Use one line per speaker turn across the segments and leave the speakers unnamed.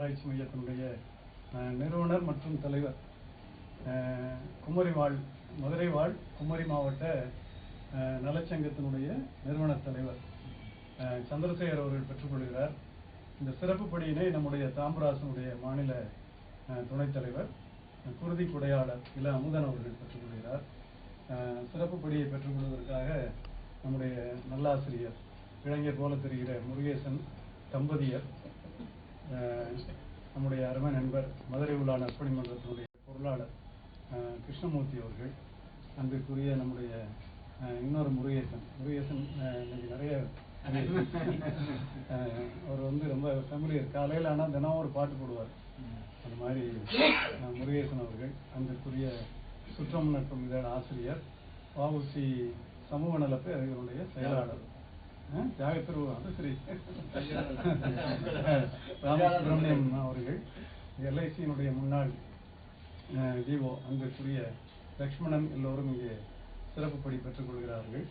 ஆராய்ச்சி மையத்தினுடைய நிறுவனர் மற்றும் தலைவர், மதுரை வாழ் குமரி மாவட்ட நலச்சங்கத்தினுடைய நிறுவன தலைவர் சந்திரசேகர் அவர்கள் பெற்றுக்கொள்கிறார். இந்த சிறப்பு படியினை நம்முடைய தாம்பராசனுடைய மாநில துணைத் தலைவர் குருதி குடையாளர் இள அமுதன் அவர்கள் பெற்றுக்கொள்கிறார். சிறப்பு படியை பெற்றுக்கொள்வதற்காக நம்முடைய நல்லாசிரியர் இளைஞர் போல தெரிகிற முருகேசன் தம்பதியர், நம்முடைய அருமை நண்பர் மதுரை உலா நற்பணி மன்றத்தினுடைய பொருளாளர் கிருஷ்ணமூர்த்தி அவர்கள், அன்பிற்குரிய நம்முடைய இன்னொரு முருகேசன் இன்னைக்கு நிறைய அவர் ரொம்ப ஃபேமிலியர், காலையில் ஆனால் தினம் ஒரு பாட்டு போடுவார். அது மாதிரி முருகேசன் அவர்கள், அன்பிற்குரிய சுற்றம் நட்பம் இதழ் ஆசிரியர், வஉசி சமூக நலப்பு அவர்களுடைய செயலாளர் தியாகத்திரு ஸ்ரீ ராமசுப்ரமணியம் அவர்கள், எல்ஐசியினுடைய முன்னாள் டிஓ அன்பிற்குரிய லக்ஷ்மணன், எல்லோரும் இங்கே சிறப்பு படி பெற்றுக் கொள்கிறார்கள்.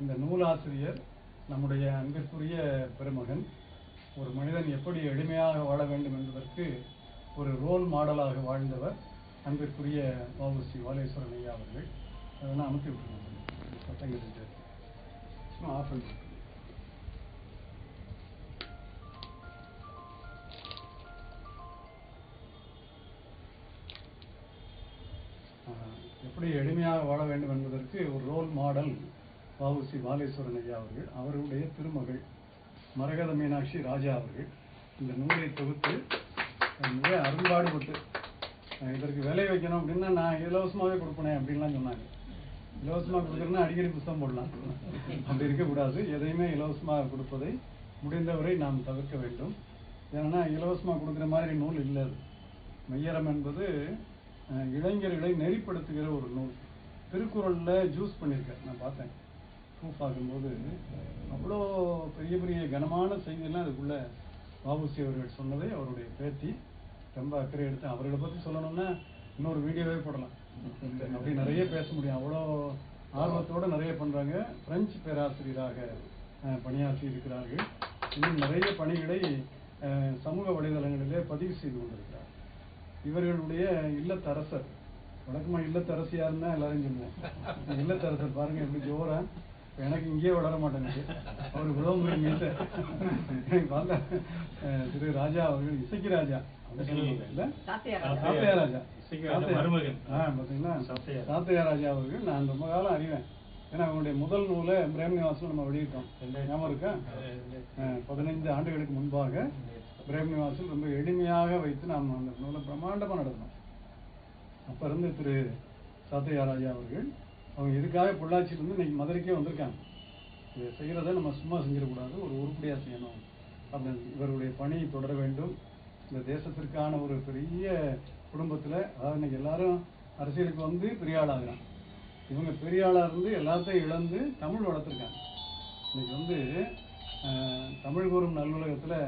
இந்த நூலாசிரியர் நம்முடைய அன்பிற்குரிய பெருமகன், ஒரு மனிதன் எப்படி எளிமையாக வாழ வேண்டும் என்பதற்கு ஒரு ரோல் மாடலாக வாழ்ந்தவர் அன்பிற்குரிய வஉசி வாலேஸ்வரன் ஐயா அவர்கள். அதெல்லாம் அமுத்தி விட்டுருவோம், சட்டங்கள் ஆஃப் பண்ணி. எப்படி எளிமையாக வாழ வேண்டும் என்பதற்கு ஒரு ரோல் மாடல் வஉசி வாலேஸ்வரன் ஐயா அவர்கள். அவருடைய திருமகள் மரகத மீனாட்சி ராஜா அவர்கள் இந்த நூலை தொகுத்து மிக அரும்பாடுபட்டு இதற்கு விலை வைக்கணும் அப்படின்னா நான் இலவசமாகவே கொடுப்பேன் அப்படின்லாம் சொன்னாங்க. இலவசமாக கொடுக்குறேன்னா அடிக்கடி புத்தகம் போடலாம், அப்படி இருக்கக்கூடாது. எதையுமே இலவசமாக கொடுப்பதை முடிந்தவரை நாம் தவிர்க்க வேண்டும். ஏன்னா இலவசமாக கொடுக்குற மாதிரி நூல் இல்லை. மெய்யறம் என்பது இளைஞர்களை நெறிப்படுத்துகிற ஒரு நூல். திருக்குறளில் ஜூஸ் பண்ணியிருக்கேன், நான் பார்த்தேன் ப்ரூஃப் ஆகும்போது. அவ்வளோ பெரிய பெரிய கனமான செய்தியெல்லாம் அதுக்குள்ளே வஉசி அவர்கள் சொன்னதை அவருடைய பேத்தி ரொம்ப அக்கறை எடுத்து, அவர்களை பற்றி சொல்லணும்னா இன்னொரு வீடியோவே போடலாம், அப்படி நிறைய பேச முடியும். அவ்வளோ ஆர்வத்தோடு நிறைய பண்ணுறாங்க. பிரெஞ்சு பேராசிரியராக பணியாற்றி இருக்கிறார்கள். இன்னும் நிறைய பணிகளை சமூக வலைதளங்களிலே பதிவு செய்து கொண்டிருக்கிறார். இவர்களுடைய இல்லத்தரசர், வழக்கமாக இல்லத்தரசியாருன்னா எல்லாரும் சொல்லுவோம், இல்லத்தரசர் பாருங்க எப்படி ஜோரா, எனக்கு இங்கேயே வளர மாட்டேங்குது. அவர் விளம்பர மீட்ட பார்த்தா திரு ராஜா அவர்கள், இசைக்கு ராஜா இல்ல சாத்தையா ராஜா, பார்த்தீங்களா சாத்தையா ராஜா அவர்கள் நான் ரொம்ப காலம் அறிவேன். ஏன்னா அவங்களுடைய முதல் நூலை பிரேம்நிவாசம் நம்ம வெளியிட்டோம், ஞாபகம் இருக்கா? 15 ஆண்டுகளுக்கு முன்பாக பிரேம்நிவாசல் ரொம்ப எளிமையாக வைத்து நாம் அந்த நூலை பிரம்மாண்டமாக நடத்தினோம். அப்போ இருந்து திரு சாத்தையா ராஜா அவர்கள் அவங்க இதுக்காக பொள்ளாச்சியிலிருந்து இன்னைக்கு மதுரைக்கே வந்திருக்காங்க. இதை செய்கிறத நம்ம சும்மா செஞ்சிடக்கூடாது, ஒரு உருப்படியாக செய்யணும் அப்படின்னு. இவருடைய பணி தொடர வேண்டும். இந்த தேசத்திற்கான ஒரு பெரிய குடும்பத்தில், அதாவது இன்னைக்கு எல்லாரும் அரசியலுக்கு வந்து பெரிய ஆளாகிறான். இவங்க பெரிய ஆளாக இருந்து எல்லாத்தையும் இழந்து தமிழ் வளர்த்துருக்காங்க. இன்னைக்கு தமிழ் கூறும் நல்லுலகத்தில்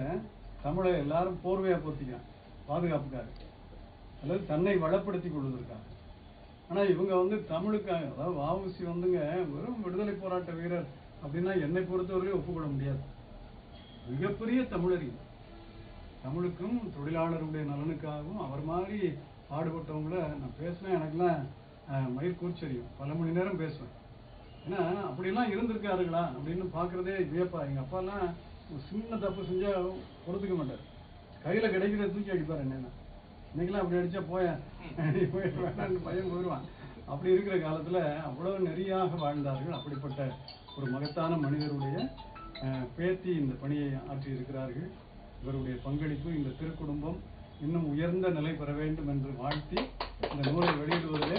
தமிழை எல்லாரும் போர்வையாக போர்த்திக்கிறான் பாதுகாப்புக்காக, அல்லது தன்னை வளப்படுத்தி கொள்வதற்காக. ஆனால் இவங்க தமிழுக்காக, அதாவது வஉசி வெறும் விடுதலை போராட்ட வீரர் அப்படின்னா என்னை பொறுத்தவரையும் ஒப்புக்கொள்ள முடியாது. மிகப்பெரிய தமிழறிஞர், தமிழுக்கும் தொழிலாளருடைய நலனுக்காகவும் அவர் மாதிரி பாடுபட்டவங்கள நான் பேசினேன். எனக்குலாம் மயிர் கூச்சரியும், பல மணி நேரம் பேசுவேன். ஏன்னா அப்படிலாம் இருந்திருக்காருங்களா அப்படின்னு பார்க்குறதே வியப்பா. எங்கள் அப்பாலாம் சின்ன தப்பு செஞ்சால் பொறுத்துக்க மாட்டார், கையில் கிடைக்கிறத தூக்கி அடிப்பார். என்னென்னா இன்னைக்கெல்லாம் அப்படி அடித்தா வேணான்னு பையன் போயிடுவான். அப்படி இருக்கிற காலத்தில் அவ்வளோ நெறியாக வாழ்ந்தார்கள். அப்படிப்பட்ட ஒரு மகத்தான மனிதருடைய பேத்தி இந்த பணியை ஆற்றியிருக்கிறார்கள். இவருடைய பங்களிப்பு இந்த திருக்குடும்பம் இன்னும் உயர்ந்த நிலை பெற வேண்டும் என்று வாழ்த்தி இந்த நூலை வெளியிடுவதிலே